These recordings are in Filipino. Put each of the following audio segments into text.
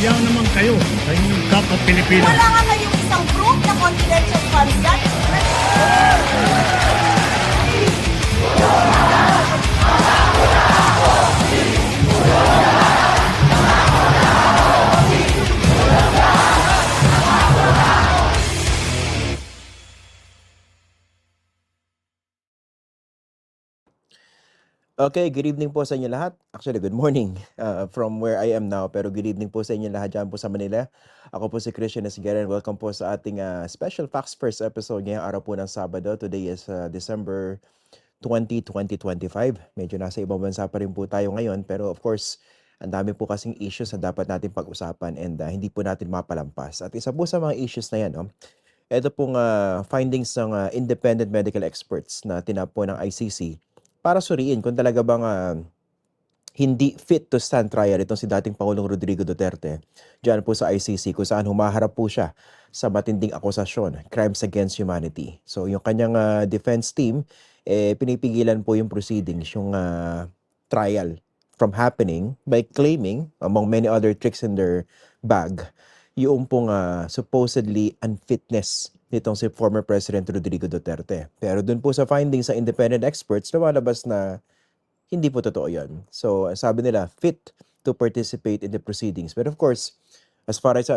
Iyaw naman kayo sa inyong kapwa Pilipino. Wala nga kayong isang proof na confidential funds yan. Okay, good evening po sa inyo lahat. Actually, good morning from where I am now. Pero good evening po sa inyo lahat dyan po sa Manila. Ako po si Christian Esguerra. Welcome po sa ating special Facts First episode ngayong araw po ng Sabado. Today is December 20, 2025. Medyo nasa ibang bansa pa rin po tayo ngayon. Pero of course, ang dami po kasing issues na dapat natin pag-usapan and hindi po natin mapalampas. At isa po sa mga issues na yan, ito pong findings ng independent medical experts na tinap po ng ICC para suriin kung talaga bang hindi fit to stand trial itong si dating Pangulong Rodrigo Duterte diyan po sa ICC kung saan humaharap po siya sa matinding akusasyon, crimes against humanity. So yung kanyang defense team, pinipigilan po yung proceedings, yung trial from happening by claiming, among many other tricks in their bag, yung pong supposedly unfitness nitong si former President Rodrigo Duterte. Pero dun po sa findings sa independent experts, lumalabas na hindi po totoo yun. So sabi nila, fit to participate in the proceedings. But of course, as far as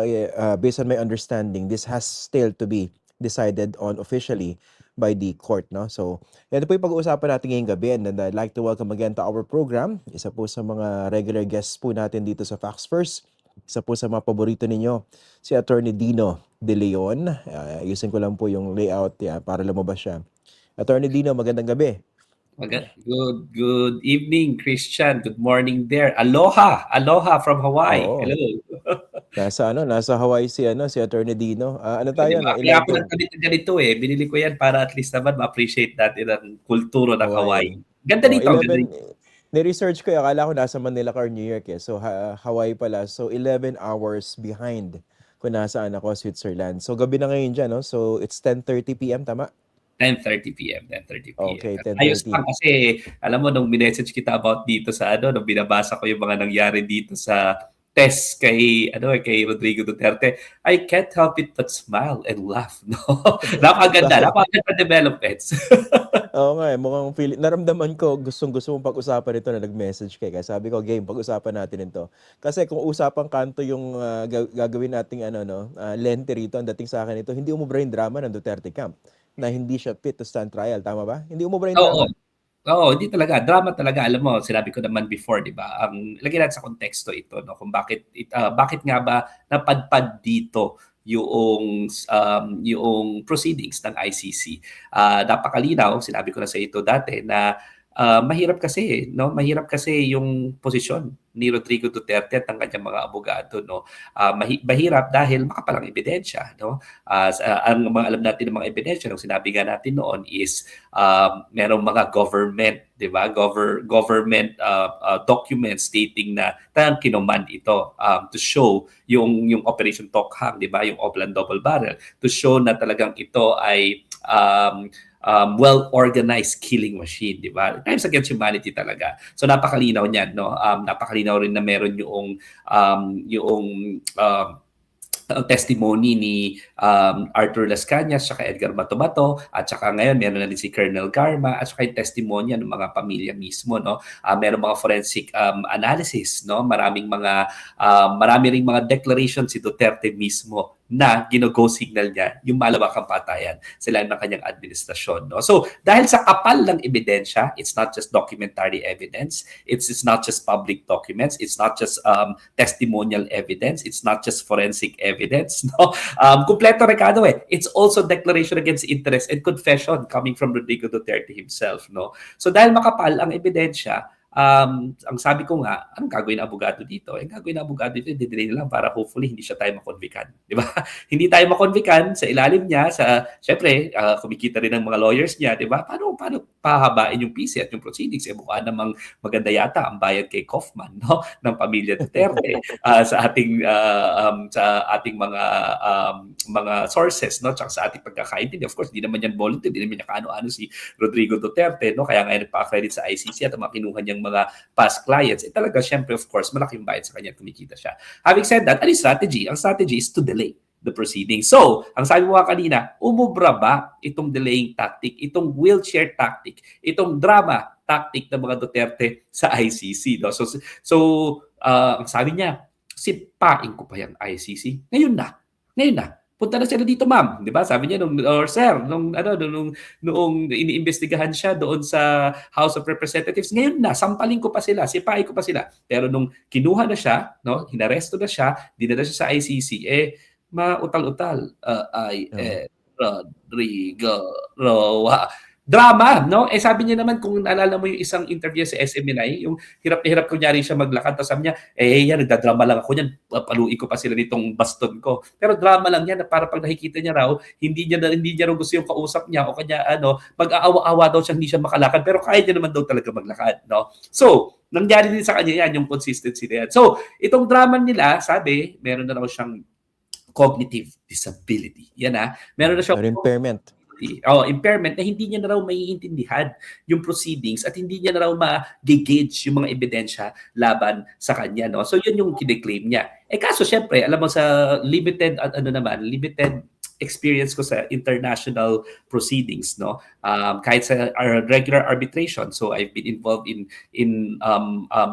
based on my understanding, this has still to be decided on officially by the court. No? So ito po yung pag-uusapan natin ngayong gabi, and I'd like to welcome again to our program. Isa po sa mga regular guests po natin dito sa Facts First. Isa po sa mga paborito ninyo, si Attorney Dino De Leon. Ayusin ko lang po yung layout para lumabas siya. Attorney Dino, magandang gabi. Good evening, Christian. Good morning there. Aloha from Hawaii. Oo. Hello. Nasa Hawaii si Attorney Dino. Ano tayo? Diba? Kaya ako nagkabit ng ganito eh. Binili ko yan para at least naman ma-appreciate natin ang kultura ng Hawaii. Ganda dito. 11, ni-research ko, akala ko nasa Manila or New York eh. So Hawaii pala. So 11 hours behind kung nasaan ako, Switzerland. So gabi na ngayon dyan, no? So it's 10:30 p.m., tama? 10:30 p.m. Okay, 10:30. Ayos lang kasi, alam mo, nung minessage kita about dito sa nung binabasa ko yung mga nangyari dito sa test kay Rodrigo Duterte, I can't help it but smile and laugh. No? Napakaganda developments. Oo nga, mukhang naramdaman ko gustong-gusto mong pag-usapan ito na nag-message kay. Kaya sabi ko, game, pag-usapan natin ito. Kasi kung usapang kanto yung gagawin nating lente rito, ang dating sa akin ito, hindi umubra yung drama ng Duterte camp na hindi siya fit to stand trial. Tama ba? Hindi umubra yung drama. Oo, hindi talaga. Drama talaga. Alam mo, sinabi ko naman before, di ba? Lagyan natin sa konteksto ito, no? Kung bakit nga ba napadpad dito yung proceedings ng ICC. Napakalinaw, sinabi ko na sa ito dati, na mahirap kasi, no? Mahirap kasi yung posisyon ni Rodrigo Duterte at ng kanyang mga abogado, no? Mahirap dahil makapalang ebidensya, no? Ang mga alam natin ng mga ebidensya, nung sinabi nga natin noon is merong mga government, di ba? Government documents stating na talagang kinommand ito to show yung Operation Tokhang, di ba? Yung Oplan Double Barrel, to show na talagang ito ay well-organized killing machine, di ba? Crimes against humanity talaga. So napakalinaw niyan, no? Napakalinaw rin na meron yung testimony ni Arthur Las Cañas at Edgar Bato-Bato, at saka ngayon meron na din si Colonel Garma, at saka yung testimonya ng mga pamilya mismo, no? Meron mga forensic analysis, no? Marami ring mga declaration si Duterte mismo na gino-go signal niya yung malawakang patayan sa ilalim ng kanyang administrasyon, no? So dahil sa kapal ng ebidensya, it's not just documentary evidence, it's not just public documents, it's not just testimonial evidence, it's not just forensic evidence, no? Kompleto, Ricardo, it's also declaration against interest and confession coming from Rodrigo Duterte himself, no? So dahil makapal ang ebidensya, ang sabi ko nga, anong gagawin ng abogado dito? Ang gagawin ng abogado dito, i-delay na lang para hopefully hindi siya tayo makonvikan. Di ba? Hindi tayo makonvikan sa ilalim niya, syempre, kumikita rin ng mga lawyers niya, di ba? Paano pahabain yung PC at yung proceedings? Mukha namang maganda yata ang bayad kay Kaufman, no? Ng pamilya Duterte sa ating mga sources, no? Tsaka sa ating pagkakaintindi. Of course, di naman yan volunteer, di naman niya kaano-ano si Rodrigo Duterte, no? Kaya nga nagpa-accredit sa ICC at ang mga kinuha niyang mga past clients, talaga syempre of course malaking bayad sa kanya at kumikita siya. Having said that, ano yung strategy? Ang strategy is to delay the proceedings. So, ang sabi mo kanina, umubra ba itong delaying tactic, itong wheelchair tactic, itong drama tactic ng mga Duterte sa ICC? No? Ang sabi niya, sipain ko pa yung ICC. Ngayon na. Punta na sila dito, ma'am. 'Di ba? Sabi niya or sir, noong iniimbestigahan siya doon sa House of Representatives, ngayon na, sampalin ko pa sila, sipain ko pa sila. Pero nung kinuha na siya, no, hinaresto na siya, dinala siya sa ICC, mautal-utal. Rodrigo Roa. Drama, no? Sabi niya naman, kung naalala mo yung isang interview sa SMNI, yung hirap na hirap kunyari siya maglakad, tapos sabi niya, yan, nagdadrama lang ako niyan, paluin ko pa sila nitong baston ko. Pero drama lang yan, para pag nakikita niya raw, hindi niya raw gusto yung kausap niya, o kanya, mag-aawa-awa daw siya, hindi siya makalakad, pero kaya niya naman daw talaga maglakad, no? So, nangyari din sa kanya yan, yung consistency na yan. So, itong drama nila, sabi, meron na raw siyang cognitive disability. Yan meron na siyang impairment. Impairment na hindi niya na raw maiintindihan yung proceedings at hindi niya na raw ma-gauge yung mga ebidensya laban sa kanya, no? So yun yung kine-claim niya. Kaso syempre, alam mo sa limited experience ko sa international proceedings, no? Kahit sa regular arbitration, so I've been involved in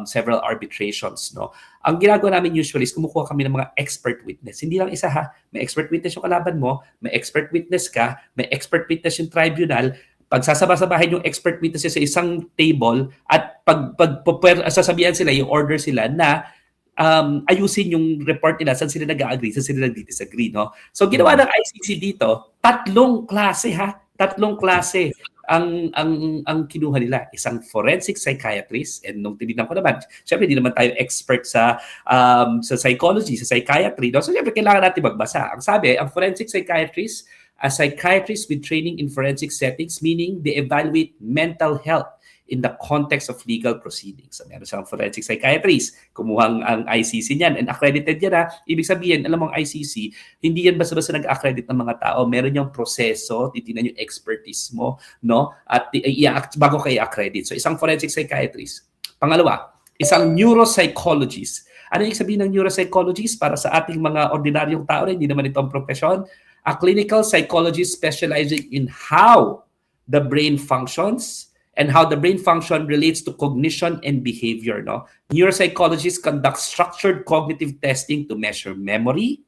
several arbitrations, no? Ang ginagawa namin usually is kumukuha kami ng mga expert witness. Hindi lang isa may expert witness yung kalaban mo, may expert witness ka, may expert witness yung tribunal. Pagsasama-samahin yung expert witness sa isang table at sasabihan sila, yung order sila na ayusin yung report nila, saan sila nag-agree, saan sila nag-disagree, no? So ginawa ng ICC dito, tatlong klase ang kinuha nila. Isang forensic psychiatrist, and nung tinignan ko naman, syempre hindi naman tayo expert sa psychology, sa psychiatry, no? So syempre kailangan natin magbasa. Ang sabi, ang forensic psychiatrist, a psychiatrist with training in forensic settings, meaning they evaluate mental health in the context of legal proceedings. So, meron siyang forensic psychiatrist. Kumuha ang ICC niyan and accredited yan. Ibig sabihin, alam mo ang ICC, hindi yan basta-basta nag-accredit ng mga tao. Meron yung proseso, titingnan yung expertise mo, no? At bago kayo accredit. So, isang forensic psychiatrist. Pangalawa, isang neuropsychologist. Ano yung sabihin ng neuropsychologist para sa ating mga ordinaryong tao, hindi naman ito ang profesyon? A clinical psychologist specializing in how the brain functions and how the brain function relates to cognition and behavior, no? Neuropsychologists conduct structured cognitive testing to measure memory,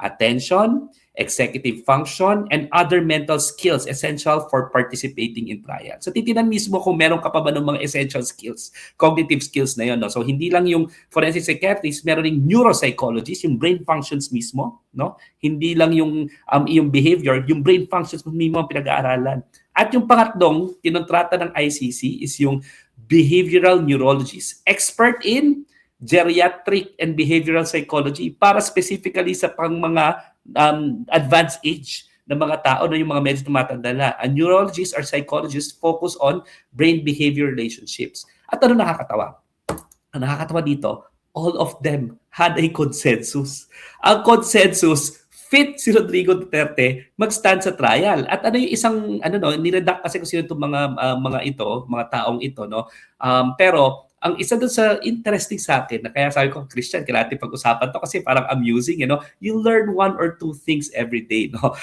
attention, executive function, and other mental skills essential for participating in trial. So titinan mismo kung meron ka pa ba ng mga essential skills, cognitive skills na yun, no? So hindi lang yung forensic psychiatrist, meron ring neuropsychologist, yung brain functions mismo, no? Hindi lang yung behavior, yung brain functions mismo ang pinag-aaralan. At yung pangatlong kinontrata ng ICC is yung behavioral neurologist, expert in geriatric and behavioral psychology para specifically sa pang mga advanced age ng mga tao na yung mga medyo tumatanda na. A neurologist or psychologist focus on brain-behavior relationships. At ano nakakatawa? Ang nakakatawa dito, all of them had a consensus. Ang consensus, fit si Rodrigo Duterte mag-stand sa trial. At ano yung isang niredact kasi kung sino itong mga taong ito, no? Pero ang isa doon sa interesting sa akin, na kaya sabi ko, Christian, kailangan natin pag-usapan to kasi parang amusing, you learn one or two things every day, no?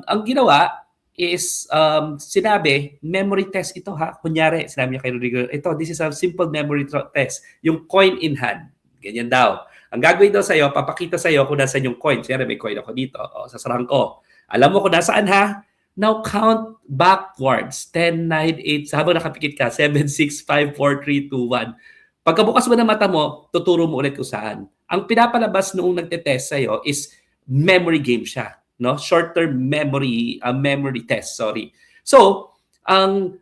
Ang ginawa is sinabi, memory test ito ha. Kunyari, sinabi niya kay Rodrigo, this is a simple memory test. Yung coin in hand. Ganyan daw. Ang gagawin daw sa'yo, papakita sa'yo kung nasaan yung coin. Siyempre, may coin ako dito. Sasarang ko. Alam mo kung nasaan ha? Now count backwards. 10, 9, 8. Habang nakapikit ka, 7, 6, 5, 4, 3, 2, 1. Pagkabukas mo ng mata mo, tuturo mo ulit kung saan. Ang pinapalabas noong nagtetest sa'yo is memory game siya. No? Short-term memory test. Sorry. So, ang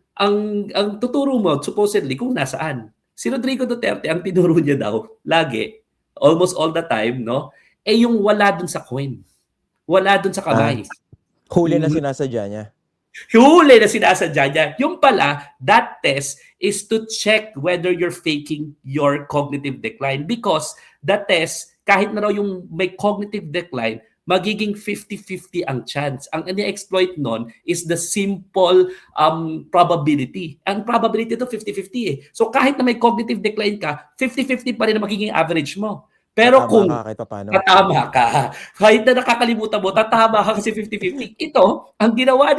tuturo mo, supposedly, kung nasaan. Si Rodrigo Duterte, ang tinuro niya daw, lagi, almost all the time, no? Yung wala dun sa coin. Wala dun sa kamay. Huli na sinasadya niya. Huli na sinasadya niya. Yung pala, that test is to check whether you're faking your cognitive decline because that test, kahit na raw yung may cognitive decline, magiging 50-50 ang chance. Ang ini-exploit nun is the simple probability. Ang probability to 50-50 eh. So kahit na may cognitive decline ka, 50-50 pa rin ang magiging average mo. Pero Tatama kung ka kahit papaano. tatama ka, kahit na nakakalimutan mo, tatama ka kasi 50-50. Ito, ang ginawa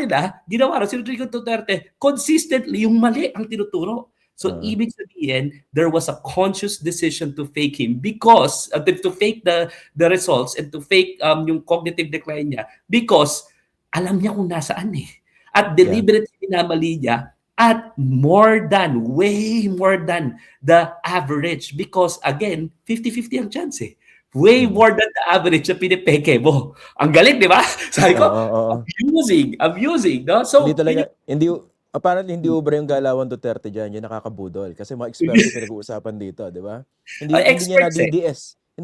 si Rodrigo Duterte, consistently yung mali ang tinuturo. So ibig sabihin, there was a conscious decision to fake him because to fake the results and to fake yung cognitive decline niya because alam niya kung nasaan eh. At deliberately minamali niya at way more than the average because again, 50-50 ang chance eh. Way more than the average na pinipeke mo. Ang galing, di ba? Sabi ko, amusing, no? So, Hindi talaga, apparently hindi ubra yung galawan Duterte dyan, yung nakakabudol. Kasi mga eksperto pinag-uusapan dito, di ba? Hindi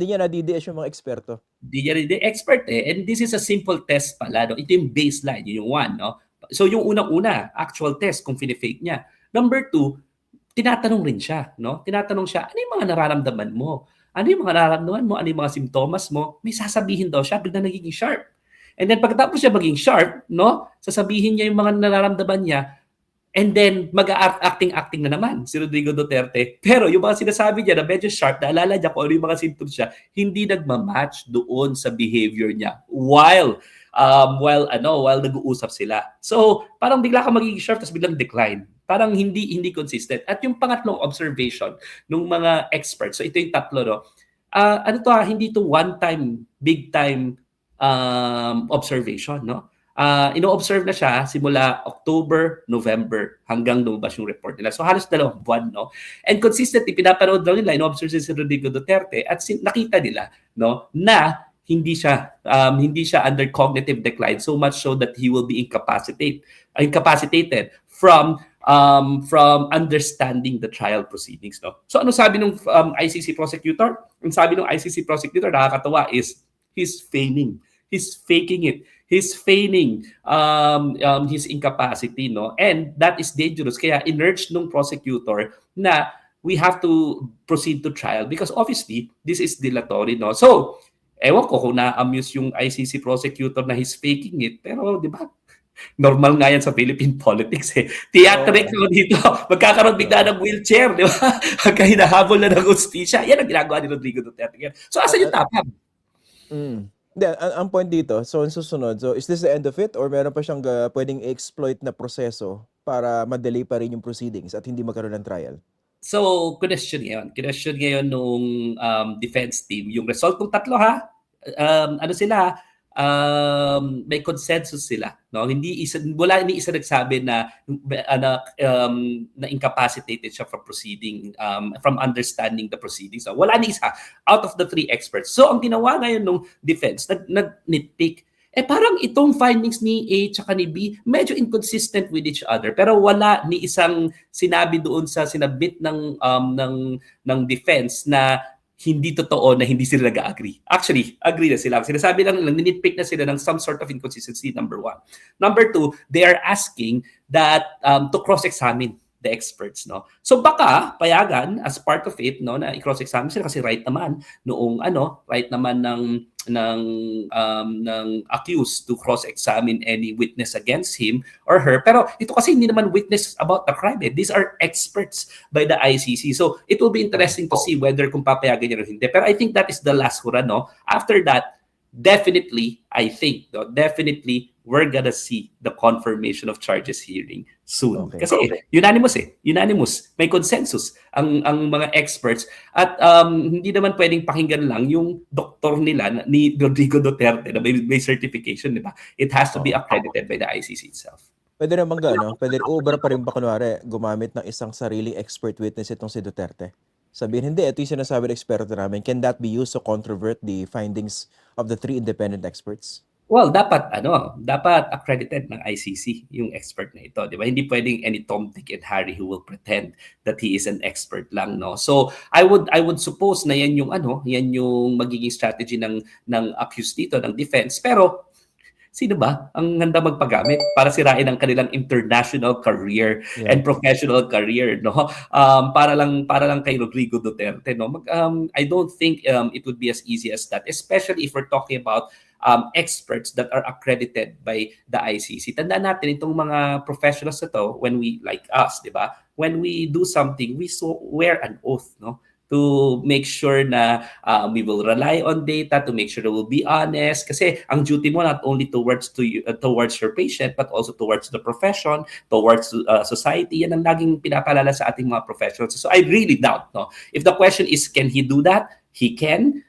niya na-DDS yung mga eksperto. Hindi niya rin expert eh. And this is a simple test pala. No? Ito yung baseline, yung one. No? So yung unang-una, actual test kung fake niya. Number 2, tinatanong rin siya. No? Tinatanong siya, ano yung mga nararamdaman mo? Ano yung mga nararamdaman mo? Ano yung mga simptomas mo? May sasabihin daw siya, bigla nagiging sharp. And then pagkatapos siya maging sharp, no? Sasabihin niya yung mga nararamdaman niya, and then mag-acting na naman si Rodrigo Duterte. Pero yung mga sinasabi niya na medyo sharp, naalala niya kung ano yung mga symptoms siya, hindi nagmamatch doon sa behavior niya while nag-uusap sila. So, parang bigla ka magiging sharp tapos biglang decline. Parang hindi consistent. At yung pangatlong observation ng mga experts, so ito yung tatlo, no? Hindi to one-time, big-time observation, no? Ino-observe na siya simula October, November hanggang lumabas yung report nila. So halos 2 buwan, no? And consistently pinapanood daw nila, ino-observe si Rodrigo Duterte at nakita nila, no, na hindi siya under cognitive decline so much so that he will be incapacitated from understanding the trial proceedings, no? So ano sabi ng ICC prosecutor? Ang sabi ng ICC prosecutor, nakakatawa, is he's feigning. He's faking it. He's feigning his incapacity, no? And that is dangerous. Kaya in-urge nung prosecutor na we have to proceed to trial because obviously this is dilatory, no? So, ewan ko kung na-amuse yung ICC prosecutor na he's faking it, pero di ba? Normal nga yan sa Philippine politics eh. Theatric dito. Magkakaroon bigla ng wheelchair, di ba? Pagka hinahabol na ng justisya. Yan ang ginagawa ni Rodrigo Duterte. So, asan yung tapang? Hindi, ang point dito, so ang susunod, so is this the end of it or meron pa siyang pwedeng exploit na proseso para ma-delay pa rin yung proceedings at hindi magkaroon ng trial? So, question ngayon nung defense team, yung result ng tatlo may consensus sila, no? Wala ni isa nagsabi na incapacitated siya from proceeding, from understanding the proceedings. So, wala ni isa out of the 3 experts. So ang ginawa ngayon nung defense, nag-nitpick. Parang itong findings ni A tsaka ni B medyo inconsistent with each other, pero wala ni isang sinabi doon sa sinabit ng defense na hindi totoo na hindi sila nag-agree. Actually, agree na sila. Sinasabi lang, ninitpick na sila ng some sort of inconsistency, number 1. Number 2, they are asking that to cross-examine the experts, no? So baka payagan as part of it, no, na i-cross-examine sila kasi right naman ng accused to cross-examine any witness against him or her. Pero ito kasi hindi naman witness about the crime. These are experts by the ICC. So it will be interesting to see whether kung papayagan niya o hindi. Pero I think that is the last hurrah, no? After that, definitely we're gonna see the confirmation of charges hearing soon. Okay. Kasi unanimous. May consensus ang mga experts at hindi naman pwedeng pakinggan lang yung doktor nila ni Rodrigo Duterte na may certification, di ba? It has to be accredited by the ICC itself. Pwede naman pwede ubra pa rin ba kunwari gumamit ng isang sariling expert witness itong si Duterte? Sabihin, hindi, ito yung sinasabi ng eksperto namin. Can that be used to controvert the findings of the 3 independent experts? Well, dapat accredited ng ICC yung expert na ito, di ba? Hindi pwedeng any Tom, Dick, and Harry who will pretend that he is an expert lang, no? So, I would suppose na yan yung magiging strategy ng accused dito, ng defense. Pero sino ba ang handa magpagamit para sirain ang kanilang international career and professional career, no? Para lang kay Rodrigo Duterte, no? I don't think it would be as easy as that, especially if we're talking about experts that are accredited by the ICC. Tandaan natin itong mga professionals na to, when we, like us, di ba? When we do something, we swear an oath, no? To make sure na we will rely on data, to make sure that we'll be honest. Kasi ang duty mo not only towards your patient, but also towards the profession, towards society. Yan ang laging pinapalala sa ating mga professionals. So I really doubt, no? If the question is, can he do that? He can.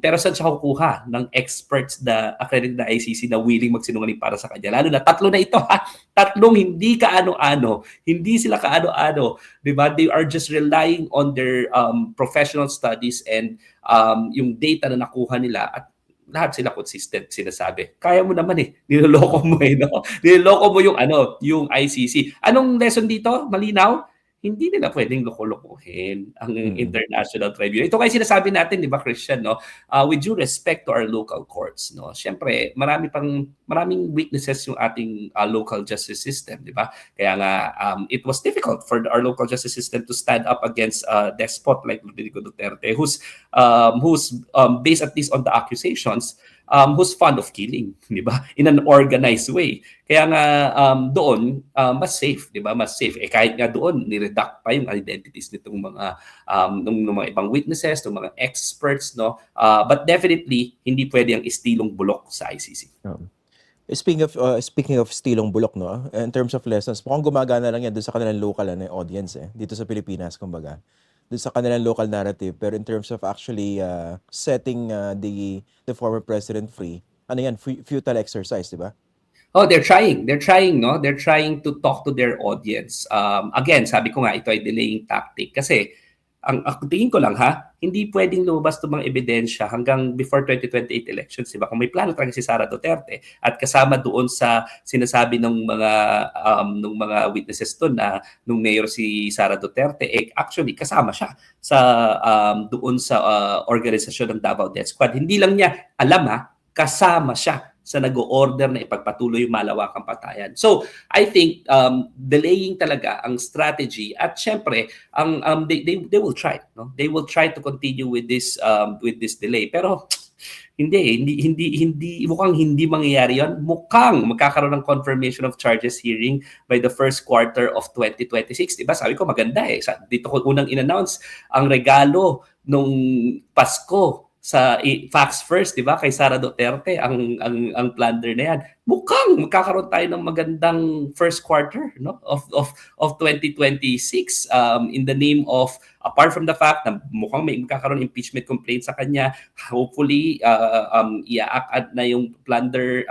Pero saan siya kukuha ng experts na accredited na ICC na willing magsinungaling para sa kanya? Lalo na tatlo na ito, ha? Tatlong hindi kaano-ano. Hindi sila kaano-ano. Diba? They are just relying on their professional studies and yung data na nakuha nila at lahat sila consistent sinasabi. Kaya mo naman niloloko mo no? Niloloko mo yung ICC. Anong lesson dito? Malinaw? Hindi nila pwedeng loko-lokohin ang international tribunal. Ito kayo sinasabi natin, di ba, Christian, no? With due respect to our local courts, no? Siyempre, maraming weaknesses yung ating local justice system, di ba? Kaya nga, it was difficult for our local justice system to stand up against a despot like Rodrigo Duterte, who's based at least on the accusations, who's fond of killing, di ba? In an organized way. Kaya nga doon mas safe, di ba? Mas safe. Kahit nga doon niredact pa yung identities nitong mga ibang witnesses, ng mga experts, no? But definitely hindi pwede ang istilong bulok sa ICC. Speaking of stilong bulok, no? In terms of lessons, mukhang gumagana lang yan doon sa kanilang local audience dito sa Pilipinas, kumbaga. Doon sa kanilang local narrative, pero in terms of actually setting the former president free, futile exercise, di ba? Oh, they're trying, no? They're trying to talk to their audience. Again, sabi ko nga, ito ay delaying tactic. Kasi, ang tingin ko lang hindi pwedeng lumabas itong mga ebidensya hanggang before 2028 elections. Diba? Kung may plano talaga si Sara Duterte at kasama doon sa sinasabi ng mga witnesses doon na nung mayor si Sara Duterte, actually kasama siya sa doon sa organisasyon ng Davao Death Squad. Hindi lang niya alam kasama siya sa nag-o-order na ipagpatuloy yung malawakang patayan. So, I think delaying talaga ang strategy at syempre they will try, no? They will try to continue with this delay. Pero hindi mukhang hindi mangyayari 'yon. Mukhang magkakaroon ng confirmation of charges hearing by the first quarter of 2026. Diba? Sabi ko maganda dito ko unang in-announce ang regalo nung Pasko sa Facts First, di ba? Kay Sara Duterte ang plunder na yan. Mukhang magkakaroon tayo ng magandang first quarter, no, of 2026 in the name of, apart from the fact na mukhang may magkakaroon impeachment complaint sa kanya, hopefully iaakad na yung plunder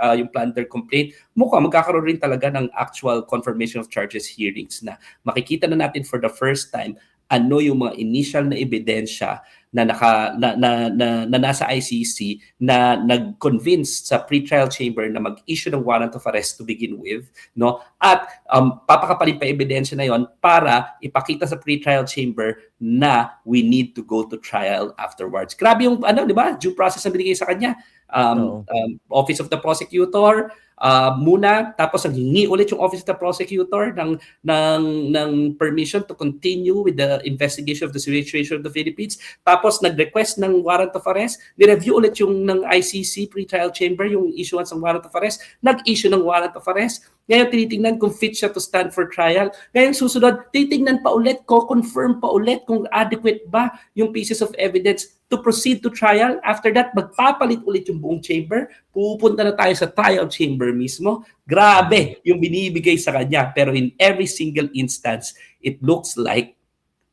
complaint. Mukhang magkakaroon rin talaga ng actual confirmation of charges hearings na makikita na natin for the first time ano yung mga initial na ebidensya na nasa ICC na nag-convince sa pre-trial chamber na mag-issue ng warrant of arrest to begin with, no? At papakapalin pa ebidensya na yon para ipakita sa pre-trial chamber na we need to go to trial afterwards. Grabe yung di ba? Due process na binigay sa kanya. Office of the Prosecutor muna, tapos naghingi ulit yung Office of the Prosecutor ng permission to continue with the investigation of the situation of the Philippines. Tapos nag-request ng warrant of arrest, ni-review ulit yung ng ICC pre-trial chamber yung issuance ng warrant of arrest, nag-issue ng warrant of arrest. Ngayon tinitingnan kung fit siya to stand for trial. Ngayon susunod, titingnan pa ulit, confirm pa ulit kung adequate ba yung pieces of evidence to proceed to trial. After that, magpapalit ulit yung buong chamber. Pupunta na tayo sa trial chamber mismo. Grabe yung binibigay sa kanya. Pero in every single instance, it looks like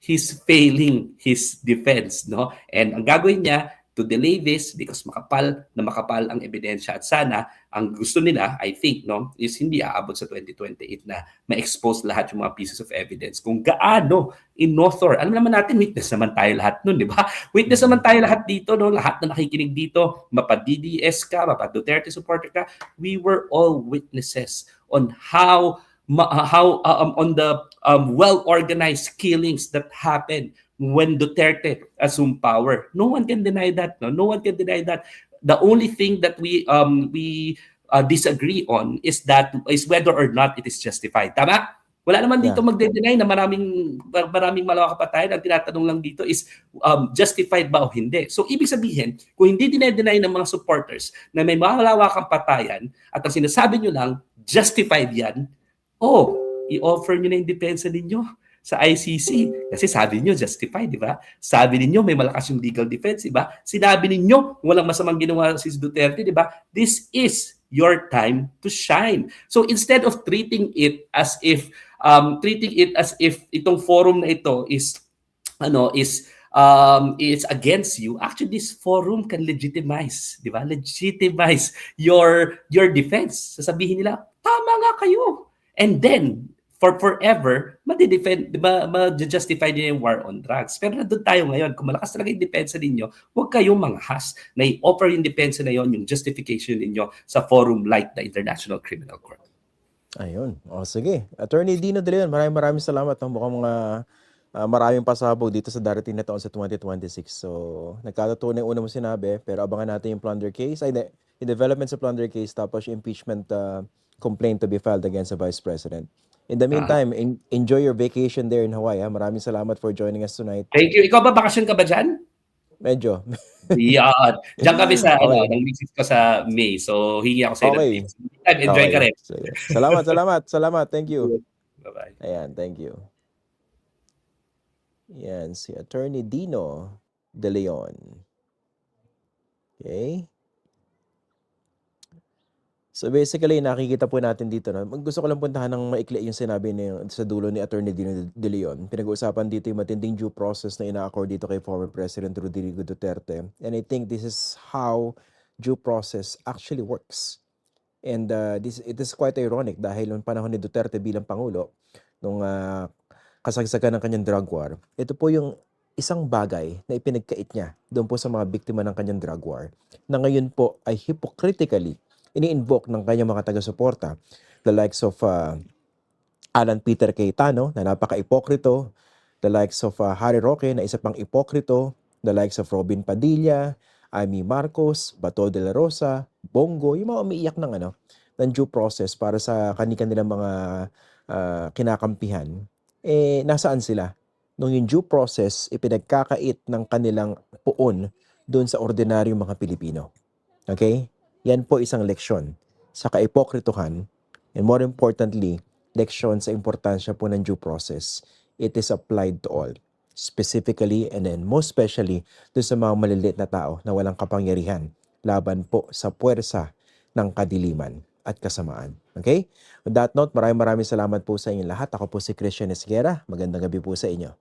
he's failing his defense, no? And ang gagawin niya to delay this because makapal ang ebidensya at sana ang gusto nila, I think, no, is hindi aabot sa 2028 na ma-expose lahat yung mga pieces of evidence kung gaano in-author. Alam naman natin, witness naman tayo lahat nun, di ba? Witness naman tayo lahat dito, no? Lahat na nakikinig dito, mapa-DDS ka, mapa-Duterte supporter ka, we were all witnesses on how on the well-organized killings that happened when Duterte assumed power. No one can deny that. No one can deny that. The only thing that we disagree on is whether or not it is justified. Tama? Wala naman dito Yeah. magde-deny na maraming malawak kapatayan. Ang tinatanong lang dito is justified ba o hindi. So ibig sabihin, kung hindi dinedeny ng mga supporters na may malawakang patayan at ang sinasabi nyo lang, justified yan, i-offer nyo na yung depensa ninyo sa ICC. Kasi sabi niyo justified, di ba? Sabi niyo may malakas yung legal defense, di ba? Sinabi niyo walang masamang ginawa si Duterte, di ba? This is your time to shine. So instead of treating it as if itong forum na ito is against you, actually this forum can legitimize, di ba? Legitimize your defense. Sasabihin nila, tama nga kayo. And then for forever, ma-justify niyo yung war on drugs. Pero nandun tayo ngayon, kung malakas talaga yung depensa ninyo, huwag kayong manghas na i-offer yung depensa na yon, yung justification ninyo sa forum like the International Criminal Court. Ayun. O sige. Attorney Dino De Leon, maraming salamat. Mukhang maraming pasabog dito sa darating na taon sa 2026. So, nagkatotoo na yung una mo sinabi, pero abangan natin yung plunder case. Yung development sa plunder case, tapos yung impeachment complaint to be filed against the Vice President. In the meantime, enjoy your vacation there in Hawaii. Maraming salamat for joining us tonight. Thank you. Ikaw ba, bakasyon ka ba dyan? Medyo. Yan. Diyan kami sa, Okay. nang visit ko sa May. So, hingi ako sa iyo. Okay. Enjoy ka rin. Sige. Salamat. Thank you. Bye-bye. Ayan, thank you. Yan, si Attorney Dino De Leon. Okay. So basically, nakikita po natin dito, no? Gusto ko lang puntahan ng maikli yung sinabi sa dulo ni Attorney Dino De Leon. Pinag-uusapan dito yung matinding due process na ina-accord dito kay former President Rodrigo Duterte. And I think this is how due process actually works. And it is quite ironic dahil noong panahon ni Duterte bilang Pangulo, nung kasagsagan ng kanyang drug war, ito po yung isang bagay na ipinagkait niya doon po sa mga biktima ng kanyang drug war, na ngayon po ay hypocritically ini-invoke ng kanyang mga taga-suporta, the likes of Alan Peter Cayetano na napaka-ipokrito, the likes of Harry Roque na isa pang ipokrito, the likes of Robin Padilla, Amy Marcos, Bato de la Rosa, Bongo, yung mga umiiyak ng due process para sa kanilang mga kinakampihan, nasaan sila? Nung yung due process, ipinagkakait ng kanilang puon doon sa ordinaryong mga Pilipino. Okay? Yan po isang leksyon sa kaipokrituhan, and more importantly, leksyon sa importansya po ng due process. It is applied to all, specifically and then most especially doon sa mga maliliit na tao na walang kapangyarihan laban po sa puwersa ng kadiliman at kasamaan. Okay? On that note, maraming salamat po sa inyong lahat. Ako po si Christian Esguera. Magandang gabi po sa inyo.